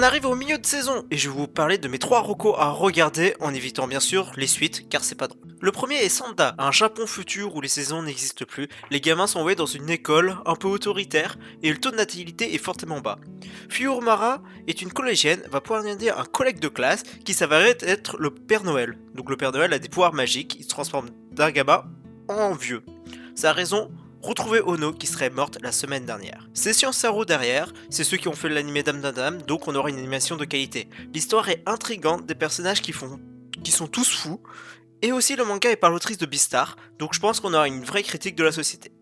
On arrive au milieu de saison et je vais vous parler de mes 3 recos à regarder en évitant bien sûr les suites car c'est pas drôle. Le premier est Sanda, un Japon futur où les saisons n'existent plus, les gamins sont envoyés dans une école un peu autoritaire et le taux de natalité est fortement bas. Fuyurmara est une collégienne, va poignarder un collègue de classe qui s'avérait être le Père Noël. Donc le Père Noël a des pouvoirs magiques, il se transforme d'un gamin en vieux. Sa raison, retrouver Ono qui serait morte la semaine dernière. C'est Science Saru derrière, c'est ceux qui ont fait l'animé Dame Dame Dame, donc on aura une animation de qualité. L'histoire est intrigante, des personnages qui sont tous fous, et aussi le manga est par l'autrice de Beastar, donc je pense qu'on aura une vraie critique de la société.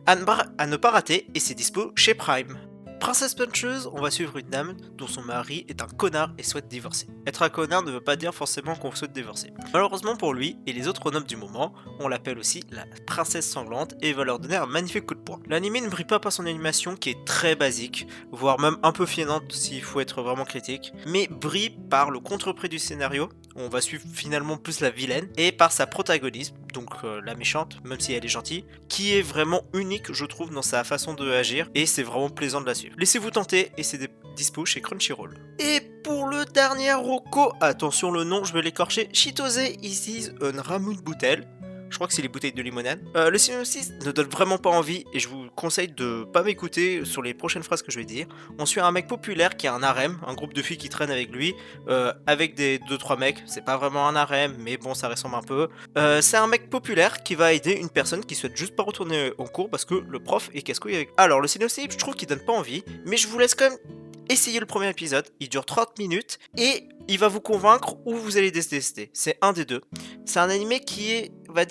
À ne pas rater, et c'est dispo chez Prime. Princesse Puncheuse, on va suivre une dame dont son mari est un connard et souhaite divorcer. Être un connard ne veut pas dire forcément qu'on souhaite divorcer. Malheureusement pour lui et les autres nobles du moment, on l'appelle aussi la princesse sanglante et va leur donner un magnifique coup de poing. L'anime ne brille pas par son animation qui est très basique, voire même un peu fionnante s'il faut être vraiment critique, mais brille par le contre-prix du scénario, on va suivre finalement plus la vilaine, et par sa protagoniste, donc la méchante, même si elle est gentille, qui est vraiment unique je trouve dans sa façon de agir, et c'est vraiment plaisant de la suivre. Laissez-vous tenter, et c'est dispo chez Crunchyroll. Et pour le dernier Roko, attention le nom, je vais l'écorcher, Chitose is un Ramun Boutel. Je crois que c'est les bouteilles de limonade. Le synopsis ne donne vraiment pas envie et je vous conseille de pas m'écouter sur les prochaines phrases que je vais dire. On suit un mec populaire qui a un harem, un groupe de filles qui traînent avec lui, avec des 2-3 mecs. C'est pas vraiment un harem, mais bon, ça ressemble un peu. C'est un mec populaire qui va aider une personne qui souhaite juste pas retourner en cours parce que le prof est casse-couille avec. Alors, le synopsis, je trouve qu'il donne pas envie, mais je vous laisse quand même essayez le premier épisode, il dure 30 minutes et il va vous convaincre ou vous allez détester. C'est un des deux. C'est un animé qui est, va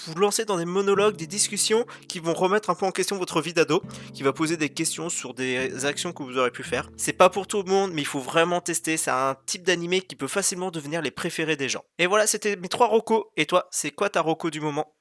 vous lancer dans des monologues, des discussions qui vont remettre un peu en question votre vie d'ado, qui va poser des questions sur des actions que vous aurez pu faire. C'est pas pour tout le monde, mais il faut vraiment tester. C'est un type d'animé qui peut facilement devenir les préférés des gens. Et voilà, c'était mes 3 recos. Et toi, c'est quoi ta reco du moment?